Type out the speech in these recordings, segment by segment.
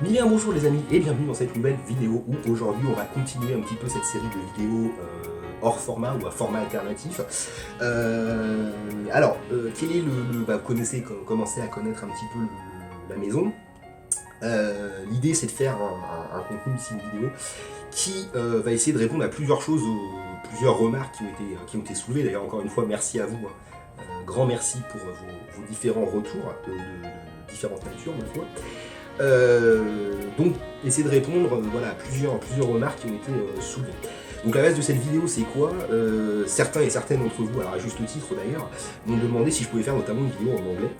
Bien bonjour les amis et bienvenue dans cette nouvelle vidéo où aujourd'hui on va continuer un petit peu cette série de vidéos hors format ou à format alternatif. Quel est vous connaissez, commencez à connaître un petit peu la maison. L'idée c'est de faire un contenu ici, une vidéo qui va essayer de répondre à plusieurs choses, plusieurs remarques qui ont été soulevées. D'ailleurs encore une fois merci à vous, grand merci pour vos différents retours de différentes natures ma foi. Donc essayer de répondre voilà, à plusieurs remarques qui ont été soulevées. Donc la base de cette vidéo c'est quoi? Certains et certaines d'entre vous, alors à juste titre d'ailleurs, m'ont demandé si je pouvais faire notamment une vidéo en anglais,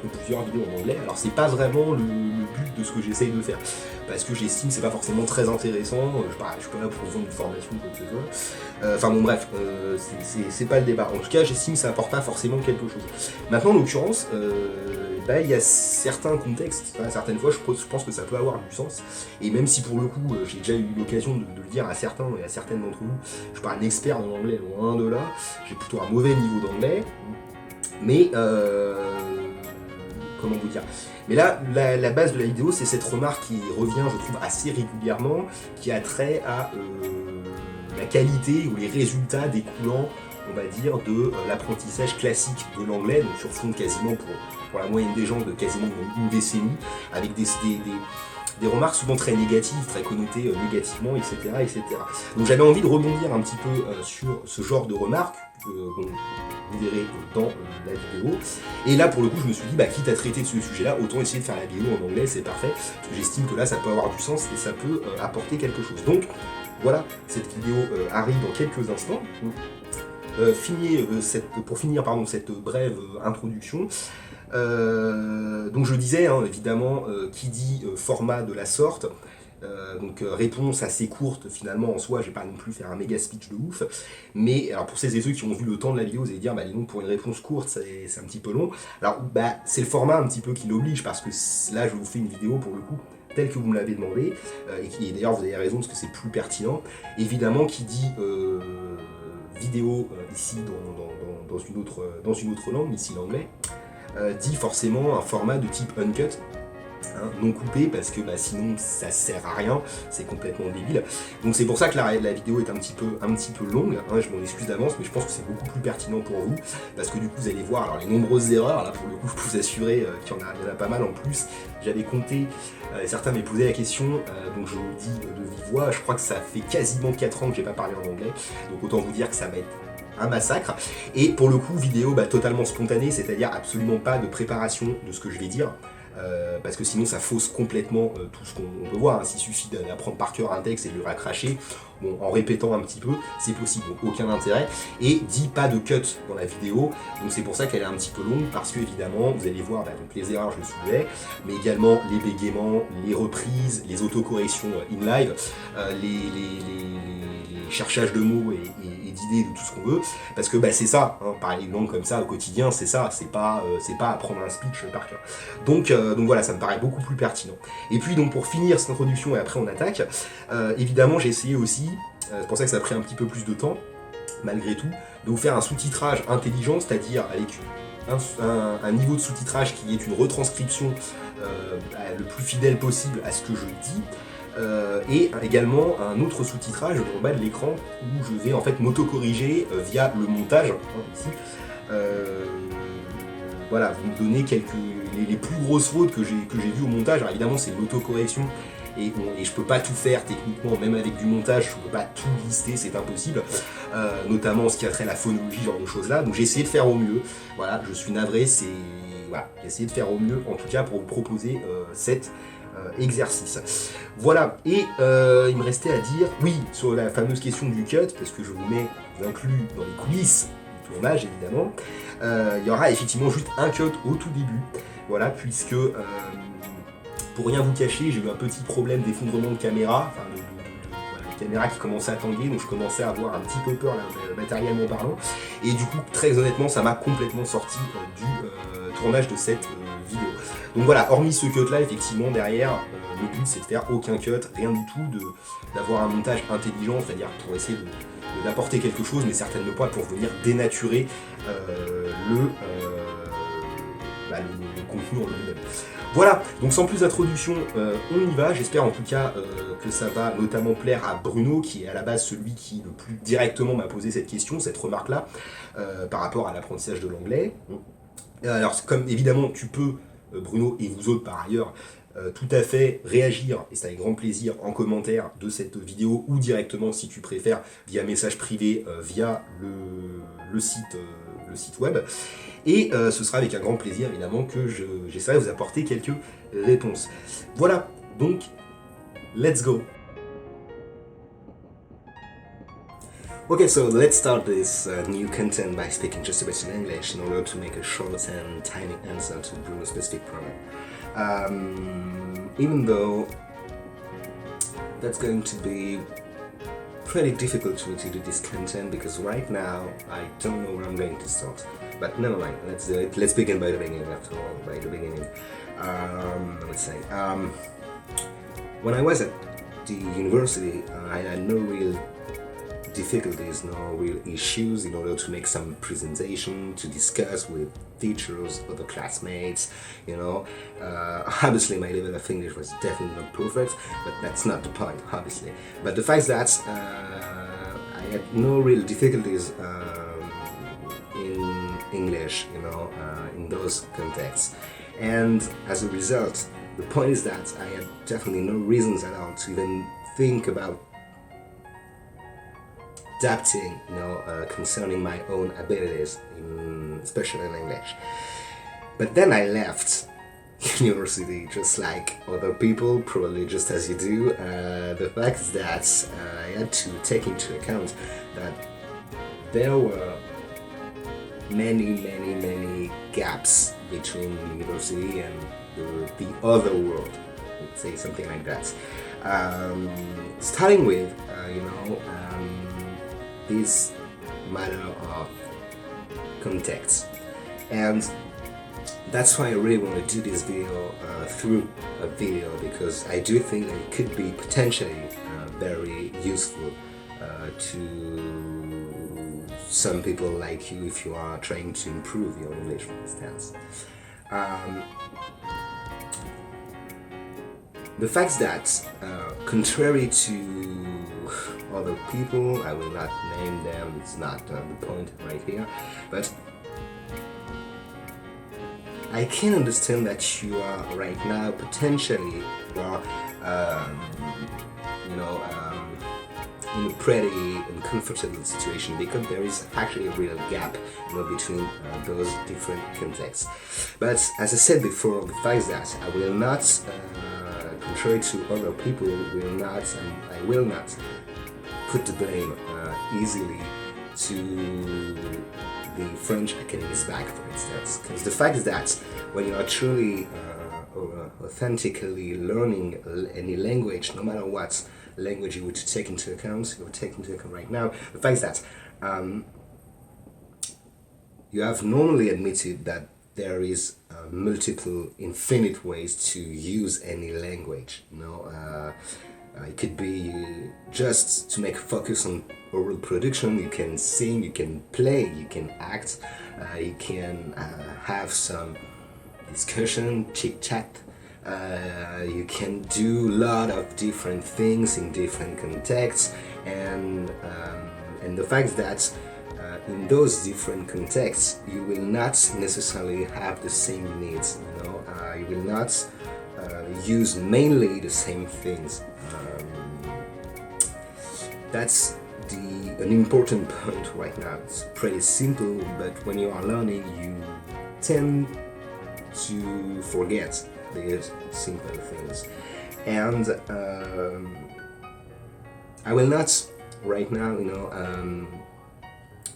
ou plusieurs vidéos en anglais. Alors c'est pas vraiment le but de ce que j'essaye de faire, parce que j'estime que c'est pas forcément très intéressant, je suis pas là pour vendre une formation ou quoi que ce soit. Enfin bon bref, c'est pas le débat. En tout cas j'estime que ça apporte pas forcément quelque chose. Maintenant en l'occurrence, il y a certains contextes, certaines fois je pense que ça peut avoir du sens, et même si pour le coup j'ai déjà eu l'occasion de le dire à certains et à certaines d'entre vous, je suis pas un expert en anglais, loin de là, j'ai plutôt un mauvais niveau d'anglais, mais comment vous dire. Mais là, la base de la vidéo, c'est cette remarque qui revient, je trouve, assez régulièrement, qui a trait à la qualité ou les résultats découlant, on va dire, de l'apprentissage classique de l'anglais, donc sur fond de quasiment pour la moyenne des gens de quasiment une décennie, avec des remarques souvent très négatives, très connotées négativement, etc., etc. Donc j'avais envie de rebondir un petit peu sur ce genre de remarques, vous verrez dans la vidéo. Et là pour le coup je me suis dit, quitte à traiter de ce sujet-là, autant essayer de faire la vidéo en anglais, c'est parfait, parce que j'estime que là ça peut avoir du sens et ça peut apporter quelque chose. Donc voilà, cette vidéo arrive dans quelques instants. Pour finir cette brève introduction, donc je disais, évidemment, qui dit format de la sorte, réponse assez courte finalement en soi, je vais pas non plus faire un méga speech de ouf, mais alors pour celles et ceux qui ont vu le temps de la vidéo, vous allez dire, dis donc pour une réponse courte c'est un petit peu long. Alors c'est le format un petit peu qui l'oblige, parce que là je vous fais une vidéo pour le coup telle que vous me l'avez demandé, et d'ailleurs vous avez raison parce que c'est plus pertinent. Évidemment qui dit vidéo ici dans une autre langue, ici l'anglais, dit forcément un format de type uncut, non coupé, parce que sinon ça sert à rien, c'est complètement débile. Donc c'est pour ça que la vidéo est un petit peu longue, je m'en excuse d'avance, mais je pense que c'est beaucoup plus pertinent pour vous, parce que du coup vous allez voir alors les nombreuses erreurs. Là pour le coup je peux vous assurer qu'il y en a pas mal en plus. J'avais compté, certains m'avaient posé la question, donc je vous le dis de vive voix, je crois que ça fait quasiment 4 ans que j'ai pas parlé en anglais, donc autant vous dire que ça va être un massacre. Et pour le coup vidéo totalement spontanée, c'est-à-dire absolument pas de préparation de ce que je vais dire, parce que sinon ça fausse complètement tout ce qu'on peut voir. S'il suffit d'apprendre par cœur un texte et de le racracher, en répétant un petit peu, c'est possible, donc aucun intérêt. Et dit pas de cut dans la vidéo, donc c'est pour ça qu'elle est un petit peu longue, parce que évidemment vous allez voir donc les erreurs, je le soulevais, mais également les bégaiements, les reprises, les autocorrections in live, les cherchages de mots et d'idées, de tout ce qu'on veut, parce que c'est ça, parler une langue comme ça au quotidien, c'est ça, c'est pas apprendre un speech par cœur. Donc voilà, ça me paraît beaucoup plus pertinent. Et puis donc pour finir cette introduction et après on attaque, évidemment j'ai essayé aussi, c'est pour ça que ça a pris un petit peu plus de temps, malgré tout, de vous faire un sous-titrage intelligent, c'est-à-dire avec un niveau de sous-titrage qui est une retranscription le plus fidèle possible à ce que je dis, et également un autre sous-titrage en bas de l'écran où je vais en fait m'auto-corriger via le montage, ici. Voilà, vous me donnez les plus grosses fautes que j'ai vues au montage. Alors évidemment c'est l'autocorrection, et je peux pas tout faire techniquement, même avec du montage, je peux pas tout lister, c'est impossible, notamment ce qui a trait à la phonologie, ce genre de choses là, donc j'ai essayé de faire au mieux. Voilà, je suis navré, voilà, j'ai essayé de faire au mieux, en tout cas pour vous proposer cet exercice. Voilà, et il me restait à dire, oui, sur la fameuse question du cut, parce que je vous inclus dans les coulisses du tournage évidemment, il y aura effectivement juste un cut au tout début, voilà, puisque pour rien vous cacher, j'ai eu un petit problème d'effondrement de caméra, de caméra qui commençait à tanguer, donc je commençais à avoir un petit peu peur là, matériellement parlant, et du coup très honnêtement ça m'a complètement sorti du tournage de cette vidéo. Donc voilà, hormis ce cut là, effectivement derrière, le but c'est de faire aucun cut, rien du tout, d'avoir un montage intelligent, c'est-à-dire pour essayer d'apporter quelque chose, mais certainement pas pour venir dénaturer le contenu en lui-même. Voilà, donc sans plus d'introduction, on y va. J'espère en tout cas que ça va notamment plaire à Bruno, qui est à la base celui qui le plus directement m'a posé cette question, cette remarque-là, par rapport à l'apprentissage de l'anglais. Alors, comme évidemment tu peux, Bruno, et vous autres par ailleurs, tout à fait réagir, et c'est avec grand plaisir, en commentaire de cette vidéo, ou directement, si tu préfères, via message privé, via le site web. Et ce sera avec un grand plaisir, évidemment, que j'essaierai de vous apporter quelques réponses. Voilà, donc, let's go. Okay, so let's start this new content by speaking just a bit in English in order to make a short and tiny answer to Bruno's specific problem. Even though that's going to be pretty difficult to do this content because right now I don't know where I'm going to start. But never mind, let's do it. Let's begin by the beginning, after all, by the beginning. Let's say, when I was at the university, I had no real difficulties, no real issues in order to make some presentation, to discuss with teachers, other classmates, you know. Obviously my level of English was definitely not perfect, but that's not the point, obviously. But the fact that I had no real difficulties in English, you know, in those contexts. And as a result, the point is that I had definitely no reasons at all to even think about adapting, you know, concerning my own abilities, especially in English. But then I left university just like other people, probably just as you do. The fact is that I had to take into account that there were many gaps between university and the other world, let's say something like that. Starting with, you know, this matter of context, and that's why I really want to do this video through a video, because I do think that it could be potentially very useful to some people like you if you are trying to improve your English, for instance. The fact that, contrary to other people, I will not name them, it's not the point right here, but I can understand that you are right now potentially, you know, in a pretty uncomfortable situation, because there is actually a real gap, you know, between those different contexts. But as I said before, the fact that I will not, contrary to other people, I will not put the blame easily to the French academic's back, for instance, because the fact is that when you are truly authentically learning any language, no matter what language you would take into account, right now, the fact is that you have normally admitted that there is multiple, infinite ways to use any language, you know. It could be just to make focus on oral production. You can sing, you can play, you can act, you can have some discussion, chit chat. You can do a lot of different things in different contexts, and the fact that in those different contexts you will not necessarily have the same needs. You know, you will not use mainly the same things. That's an important point right now. It's pretty simple, but when you are learning, you tend to forget these simple things. And I will not right now, you know,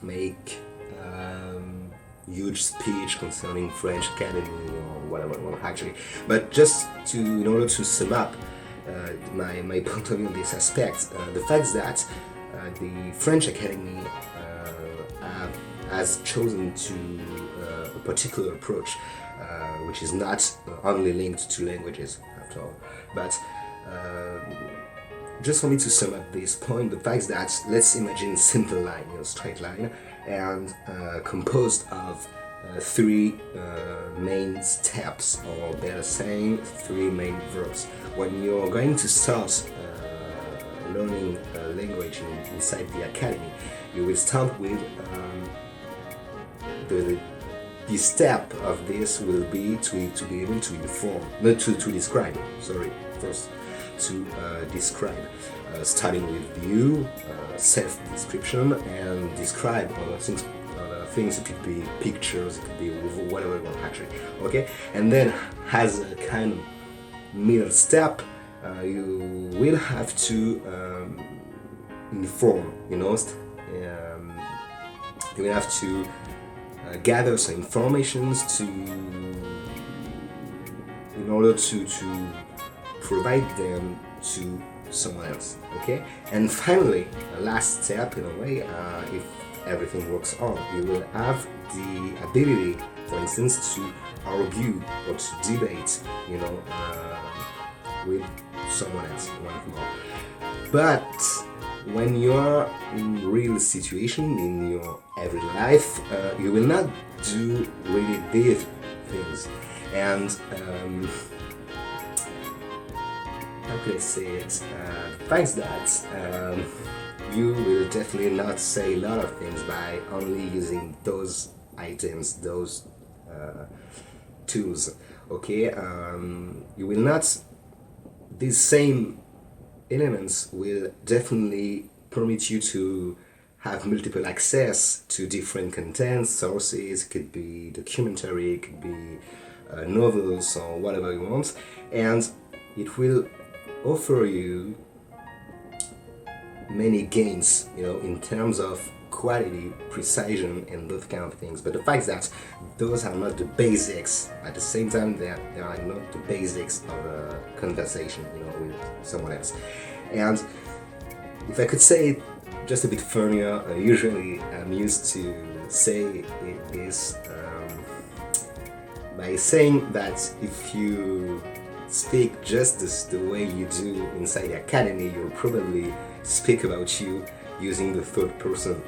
make huge speech concerning French Academy or whatever, well, actually, but just to, in order to sum up my point of view on this aspect, the fact that the French Academy has chosen to a particular approach, which is not only linked to languages after all, but just for me to sum up this point, the fact that, let's imagine a simple line, you know, straight line, and composed of three main steps, or better saying, three main verbs. When you're going to start learning a language inside the academy, you will start with the step of this will be to be able to inform, not to describe, sorry, first to describe, starting with you, self-description, and describe other things. It could be pictures, it could be whatever you want actually, okay? And then as a kind of middle step, you will have to inform, you will have to gather some informations in order to provide them to someone else, okay? And finally, the last step in a way, if everything works out, you will have the ability, for instance, to argue or to debate, with someone else, one more. But when you're in real situation, in your everyday life, you will not do really these things. And how can I say it? The fact that you will definitely not say a lot of things by only using those items, those tools, okay? You will not, these same elements will definitely permit you to have multiple access to different content sources. It could be documentary, it could be novels or whatever you want, and it will offer you many gains, in terms of quality, precision, and those kind of things. But the fact that those are not the basics, at the same time they are not the basics of a conversation, with someone else. And if I could say it just a bit funnier, usually I'm used to say this by saying that if you speak just the way you do inside the academy, you'll probably speak about you using the third person,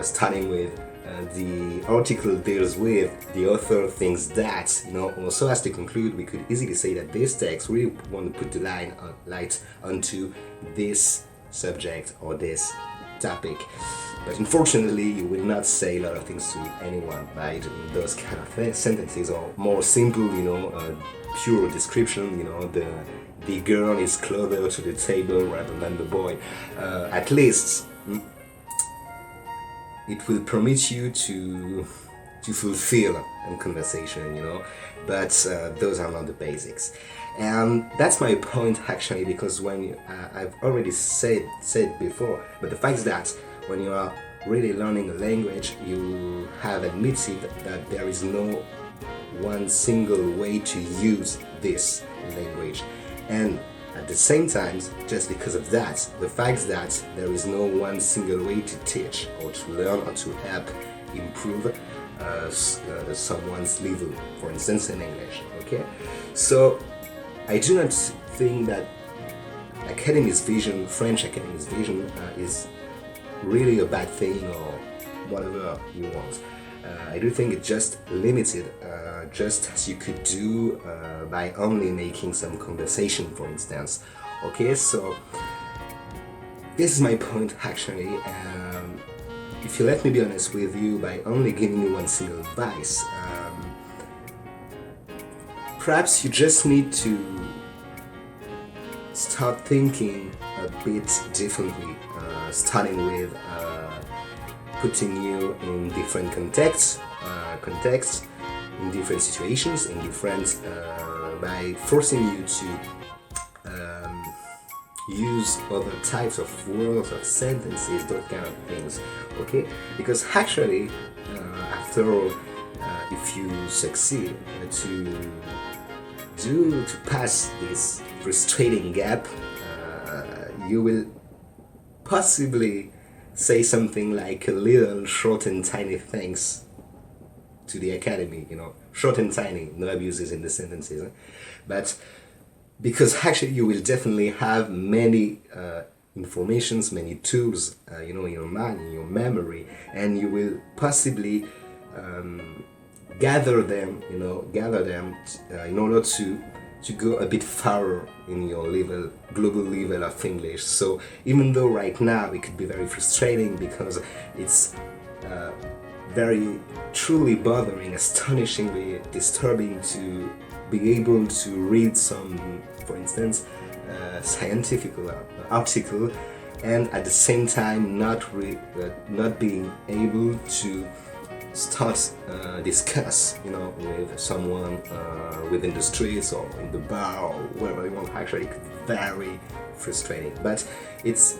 starting with the article deals with, the author thinks that, or so as to conclude, we could easily say that this text really want to put the light onto this subject or this topic. But unfortunately, you will not say a lot of things to anyone by doing those kind of sentences, or more simple, pure description, the girl is closer to the table rather than the boy. At least it will permit you to fulfill a conversation, but those are not the basics. And that's my point actually, because when I've already said before, but the fact is that when you are really learning a language, you have admitted that there is no one single way to use this language. And at the same time, just because of that, the fact that there is no one single way to teach or to learn or to help improve someone's level, for instance in English, okay? So I do not think that French Academy's vision is really a bad thing or whatever you want. I do think it's just limited, just as you could do by only making some conversation, for instance. Okay, so this is my point actually. If you let me be honest with you, by only giving you one single advice, perhaps you just need to start thinking a bit differently, starting with putting you in different contexts, in different situations, by forcing you to use other types of words, of sentences, those kind of things, okay? Because actually, after all, if you succeed to pass this frustrating gap, you will possibly say something like a little short and tiny thanks to the academy, short and tiny, no abuses in the sentences, but because actually you will definitely have many informations, many tools, in your mind, in your memory, and you will possibly gather them, in order to go a bit further in your global level of English. So even though right now it could be very frustrating because it's very truly bothering, astonishingly disturbing to be able to read some, for instance, scientific article, and at the same time not being able to start discuss, with someone within the streets or in the bar or wherever you want. Actually, it's very frustrating. But it's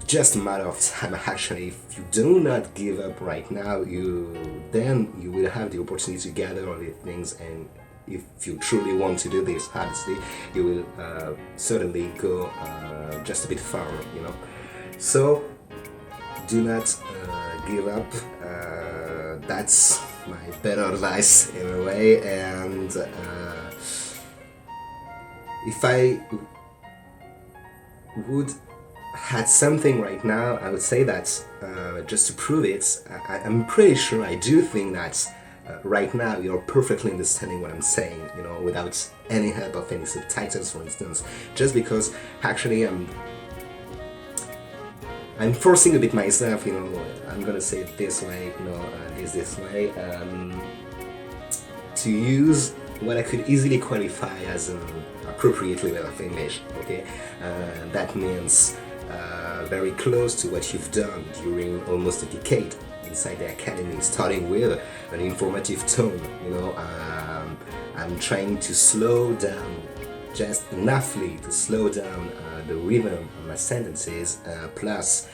just a matter of time. Actually, if you do not give up right now, then you will have the opportunity to gather all these things, and if you truly want to do this, obviously, you will certainly go just a bit further, So do not give up. That's my better advice in a way. And if I would had something right now, I would say that just to prove it, I'm pretty sure, I do think that right now you're perfectly understanding what I'm saying, without any help of any subtitles, for instance, just because actually I'm forcing a bit myself, I'm gonna say it this way, this way, to use what I could easily qualify as an appropriate level of English, okay? That means very close to what you've done during almost a decade inside the academy, starting with an informative tone, I'm trying to slow down just enoughly to slow down the rhythm of my sentences, plus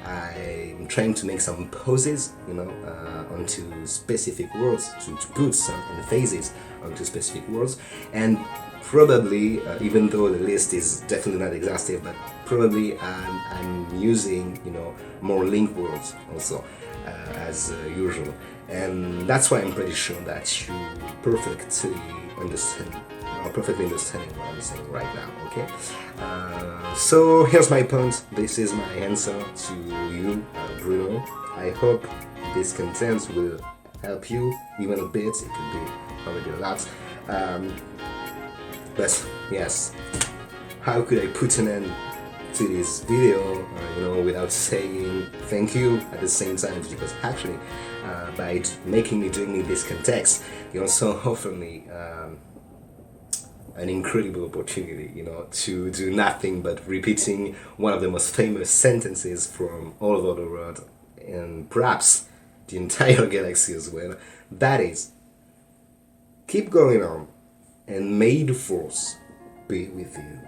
I'm trying to make some pauses, onto specific words, to put some emphasis onto specific words, and probably, even though the list is definitely not exhaustive, but probably I'm using, more link words also, as usual. And that's why I'm pretty sure that you perfectly understanding what I'm saying right now, okay? So here's my point. This is my answer to you, Bruno. I hope this content will help you even a bit. It could be already a lot. But yes, how could I put an end to this video, without saying thank you at the same time? Because actually, by doing me this context, you also offer me an incredible opportunity, to do nothing but repeating one of the most famous sentences from all over the world, and perhaps the entire galaxy as well. That is, keep going on, and may the force be with you.